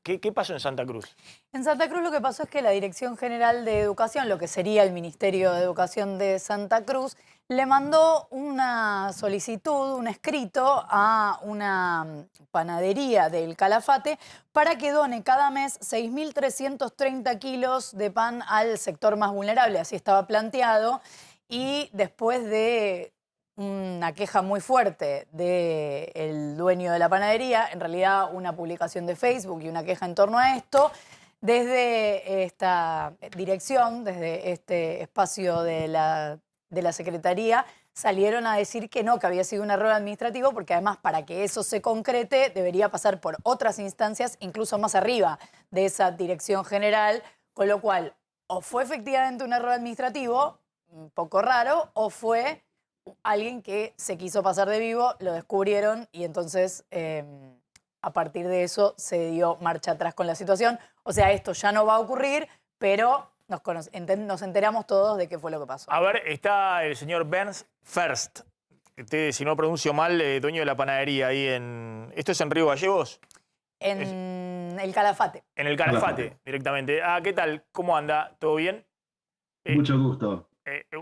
¿Qué pasó en Santa Cruz? En Santa Cruz lo que pasó es que la Dirección General de Educación, lo que sería el Ministerio de Educación de Santa Cruz, le mandó una solicitud, un escrito a una panadería del Calafate para que done cada mes 6.330 kilos de pan al sector más vulnerable. Así estaba planteado. Y después de una queja muy fuerte del dueño de la panadería, en realidad una publicación de Facebook y una queja en torno a esto, desde esta dirección, desde este espacio de la Secretaría, salieron a decir que no, que había sido un error administrativo, porque además para que eso se concrete debería pasar por otras instancias, incluso más arriba de esa dirección general, con lo cual o fue efectivamente un error administrativo, un poco raro, o fue alguien que se quiso pasar de vivo, lo descubrieron y entonces a partir de eso se dio marcha atrás con la situación. O sea, esto ya no va a ocurrir, pero nos enteramos todos de qué fue lo que pasó. A ver, está el señor Berns First. Si no pronuncio mal, dueño de la panadería ahí en... ¿Esto es en Río Gallegos? En el Calafate. En el Calafate, directamente. Ah, ¿qué tal? ¿Cómo anda? ¿Todo bien? Mucho gusto.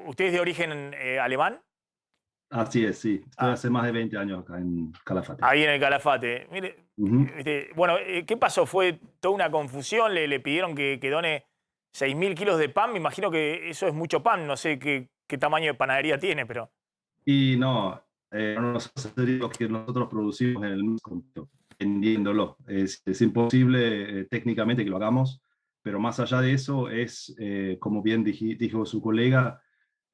¿Usted es de origen alemán? Así es, sí. Estoy hace más de 20 años acá en Calafate. Ahí en el Calafate. Mire, bueno, ¿qué pasó? ¿Fue toda una confusión? ¿Le pidieron que done 6.000 kilos de pan? Me imagino que eso es mucho pan. No sé qué tamaño de panadería tiene, pero... Y no nosotros lo que nosotros producimos en el mismo, vendiéndolo. Es imposible técnicamente que lo hagamos, pero más allá de eso es, como bien dijo su colega,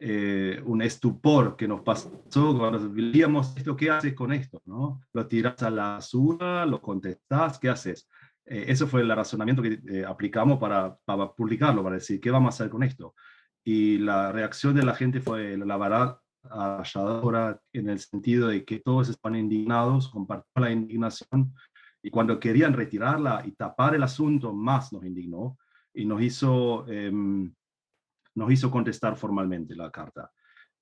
un estupor que nos pasó cuando veíamos esto. ¿Qué haces con esto? ¿No? ¿Lo tiras a la basura? ¿Lo contestás? ¿Qué haces? Eso fue el razonamiento que aplicamos para publicarlo, para decir, ¿qué vamos a hacer con esto? Y la reacción de la gente fue, la verdad, avasalladora, en el sentido de que todos están indignados, compartieron la indignación, y cuando querían retirarla y tapar el asunto, más nos indignó y nos hizo contestar formalmente la carta.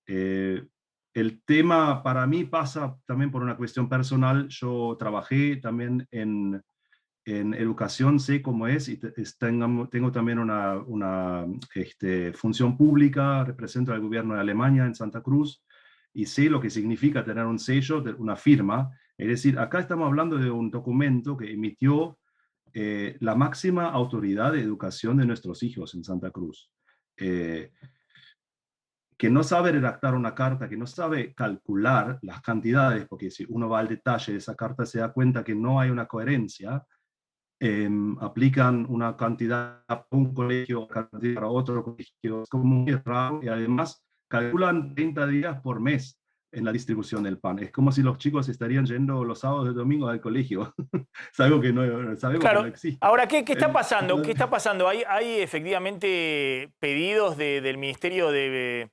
El tema para mí pasa también por una cuestión personal. Yo trabajé también en educación, sé cómo es, y tengo también una función pública, represento al gobierno de Alemania en Santa Cruz, y sé lo que significa tener un sello, una firma. Es decir, acá estamos hablando de un documento que emitió la máxima autoridad de educación de nuestros hijos en Santa Cruz. Que no sabe redactar una carta, que no sabe calcular las cantidades, porque si uno va al detalle de esa carta se da cuenta que no hay una coherencia. Aplican una cantidad a un colegio, cantidad para otro colegio, es como muy raro, y además calculan 30 días por mes en la distribución del pan. Es como si los chicos estarían yendo los sábados y domingos al colegio. Es algo que no sabemos, claro, que no existe. Ahora, ¿qué está pasando? ¿Qué está pasando? ¿Hay efectivamente pedidos del Ministerio de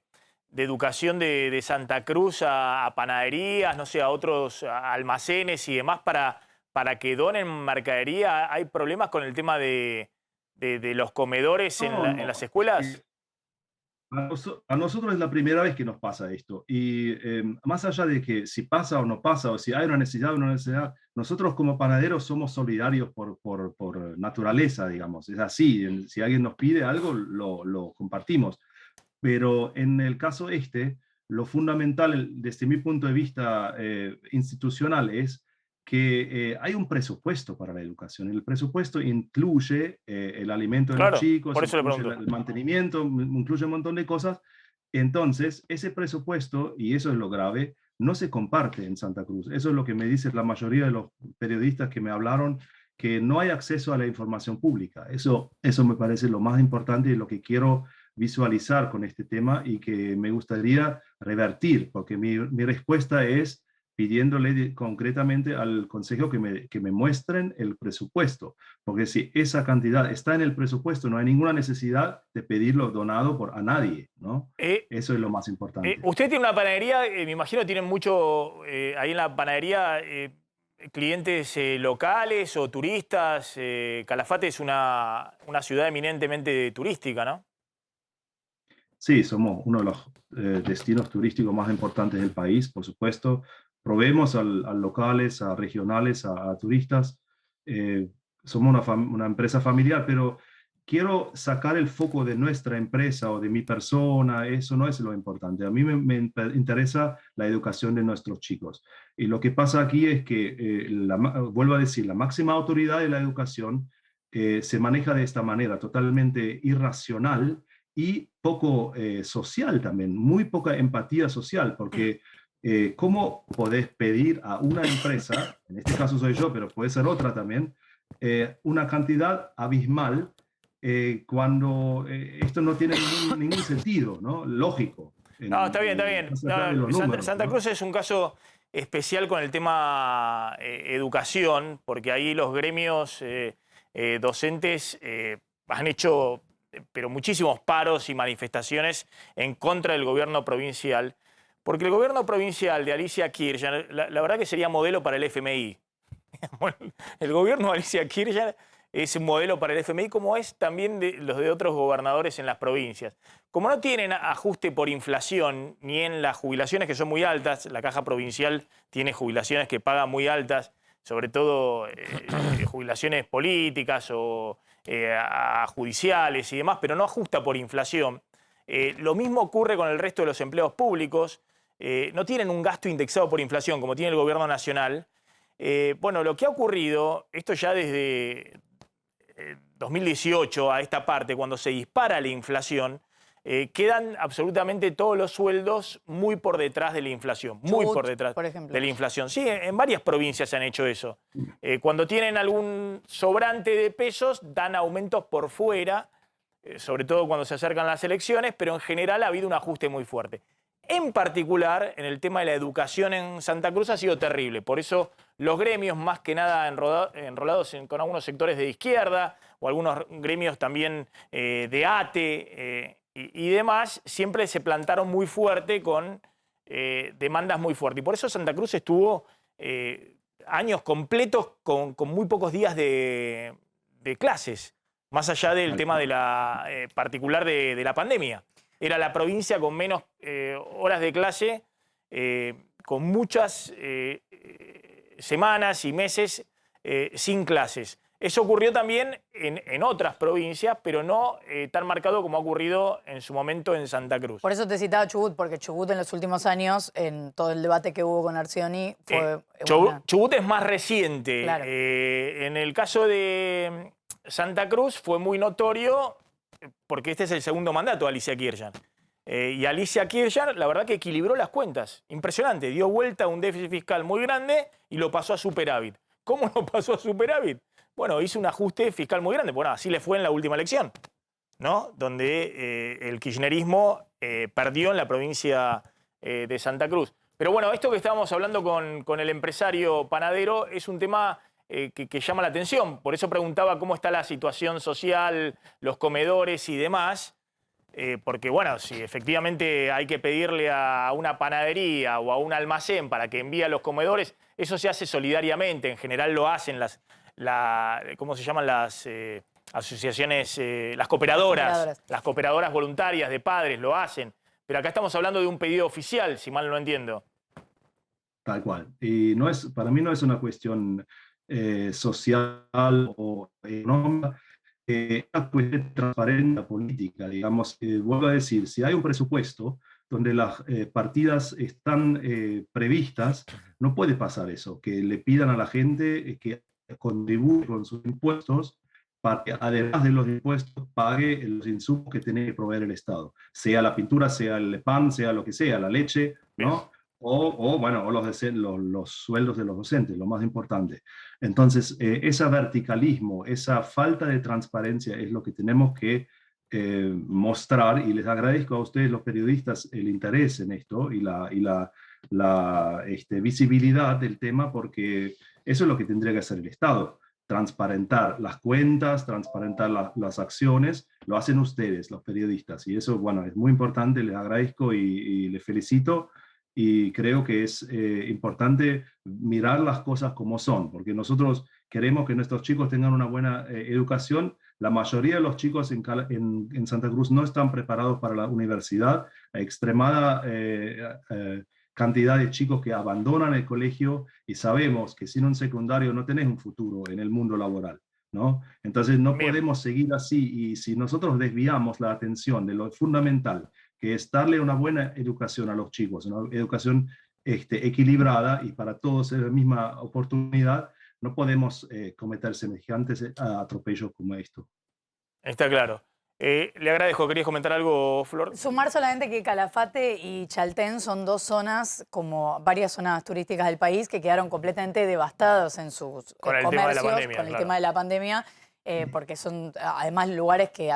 Educación de Santa Cruz a panaderías, no sé, a otros almacenes y demás para que donen mercadería? ¿Hay problemas con el tema de los comedores en las escuelas? A nosotros es la primera vez que nos pasa esto, y más allá de que si pasa o no pasa, o si hay una necesidad o no necesidad, nosotros como panaderos somos solidarios por naturaleza, digamos. Es así, si alguien nos pide algo, lo compartimos. Pero en el caso lo fundamental desde mi punto de vista institucional es que hay un presupuesto para la educación. El presupuesto incluye el alimento de los chicos, por eso incluye el mantenimiento, incluye un montón de cosas. Entonces, ese presupuesto, y eso es lo grave, no se comparte en Santa Cruz. Eso es lo que me dice la mayoría de los periodistas que me hablaron, que no hay acceso a la información pública. Eso me parece lo más importante y lo que quiero visualizar con este tema, y que me gustaría revertir, porque mi respuesta es pidiéndole concretamente al Consejo que me muestren el presupuesto, porque si esa cantidad está en el presupuesto, no hay ninguna necesidad de pedirlo donado a nadie, ¿no? Eso es lo más importante. Usted tiene una panadería, me imagino tienen mucho ahí en la panadería clientes locales o turistas. Calafate es una ciudad eminentemente turística, ¿no? Sí, somos uno de los destinos turísticos más importantes del país, por supuesto. Proveemos a locales, a regionales, a turistas. somos una empresa familiar, pero quiero sacar el foco de nuestra empresa o de mi persona, eso no es lo importante. A mí me interesa la educación de nuestros chicos. Y lo que pasa aquí es que, vuelvo a decir, la máxima autoridad de la educación se maneja de esta manera, totalmente irracional y poco social también, muy poca empatía social, porque ¿cómo podés pedir a una empresa, en este caso soy yo, pero puede ser otra también, una cantidad abismal cuando esto no tiene ningún sentido, ¿no? Lógico. No, está bien, está bien. Más allá de los números, Santa ¿no? Cruz es un caso especial con el tema educación, porque ahí los gremios docentes han hecho pero muchísimos paros y manifestaciones en contra del gobierno provincial, porque el gobierno provincial de Alicia Kirchner, la verdad que sería modelo para el FMI. El gobierno de Alicia Kirchner es un modelo para el FMI, como es también los de otros gobernadores en las provincias. Como no tienen ajuste por inflación, ni en las jubilaciones que son muy altas, la caja provincial tiene jubilaciones que pagan muy altas, sobre todo jubilaciones políticas o judiciales y demás, pero no ajusta por inflación. Lo mismo ocurre con el resto de los empleos públicos. No tienen un gasto indexado por inflación como tiene el gobierno nacional. Bueno, lo que ha ocurrido, esto ya desde 2018 a esta parte, cuando se dispara la inflación, quedan absolutamente todos los sueldos muy por detrás de la inflación, muy por detrás por ejemplo. de la inflación. Sí, en varias provincias se han hecho eso. Cuando tienen algún sobrante de pesos, dan aumentos por fuera, sobre todo cuando se acercan las elecciones, pero en general ha habido un ajuste muy fuerte. En particular, en el tema de la educación en Santa Cruz ha sido terrible. Por eso los gremios, más que nada enrolados con algunos sectores de izquierda o algunos gremios también de ATE y demás, siempre se plantaron muy fuerte con demandas muy fuertes. Y por eso Santa Cruz estuvo años completos con muy pocos días de clases, más allá del tema de la particular de la pandemia. Era la provincia con menos horas de clase, con muchas semanas y meses sin clases. Eso ocurrió también en otras provincias, pero no tan marcado como ha ocurrido en su momento en Santa Cruz. Por eso te citaba Chubut, porque Chubut en los últimos años, en todo el debate que hubo con Arcioni, fue... Chubut es más reciente. Claro. En el caso de Santa Cruz fue muy notorio porque este es el segundo mandato de Alicia Kirchner. Y Alicia Kirchner, la verdad que equilibró las cuentas. Impresionante. Dio vuelta a un déficit fiscal muy grande y lo pasó a superávit. ¿Cómo lo pasó a superávit? Bueno, hizo un ajuste fiscal muy grande. Bueno, así le fue en la última elección, ¿no? Donde el kirchnerismo perdió en la provincia de Santa Cruz. Pero bueno, esto que estábamos hablando con el empresario panadero es un tema que llama la atención. Por eso preguntaba cómo está la situación social, los comedores y demás. Porque, bueno, si efectivamente hay que pedirle a una panadería o a un almacén para que envíe a los comedores, eso se hace solidariamente. En general lo hacen ¿cómo se llaman las asociaciones? Las cooperadoras. Las cooperadoras voluntarias de padres lo hacen. Pero acá estamos hablando de un pedido oficial, si mal no entiendo. Tal cual. Y para mí no es una cuestión social o económica. Una cuestión de transparencia política, digamos. Vuelvo a decir, si hay un presupuesto donde las partidas están previstas, no puede pasar eso, que le pidan a la gente que contribuya con sus impuestos para que además de los impuestos pague los insumos que tiene que proveer el Estado, sea la pintura, sea el pan, sea lo que sea, la leche, ¿no? Bueno, los sueldos de los docentes, lo más importante. Entonces, ese verticalismo, esa falta de transparencia es lo que tenemos que mostrar, y les agradezco a ustedes, los periodistas, el interés en esto y la visibilidad del tema, porque eso es lo que tendría que hacer el Estado. Transparentar las cuentas, transparentar las acciones, lo hacen ustedes, los periodistas, y eso, bueno, es muy importante, les agradezco y les felicito. Y creo que es importante mirar las cosas como son, porque nosotros queremos que nuestros chicos tengan una buena educación. La mayoría de los chicos en Santa Cruz no están preparados para la universidad. Hay extremada cantidad de chicos que abandonan el colegio y sabemos que sin un secundario no tenés un futuro en el mundo laboral, ¿no? Entonces no Bien. podemos seguir así, y si nosotros desviamos la atención de lo fundamental, que es darle una buena educación a los chicos, una educación equilibrada y para todos es la misma oportunidad, no podemos cometer semejantes atropellos como esto. Está claro. Le agradezco. ¿Querías comentar algo, Flor? Sumar solamente que Calafate y Chaltén son dos zonas, como varias zonas turísticas del país, que quedaron completamente devastados en sus Con el tema de la comercios, pandemia, con el claro. tema de la pandemia, porque son además lugares que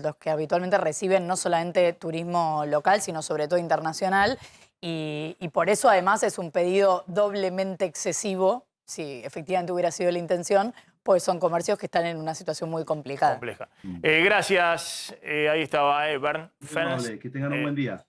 los que habitualmente reciben no solamente turismo local, sino sobre todo internacional, y por eso además es un pedido doblemente excesivo, si efectivamente hubiera sido la intención, pues son comercios que están en una situación muy complicada. Compleja. Gracias. Ahí estaba Bernd Fens. Vale, que tengan un buen día.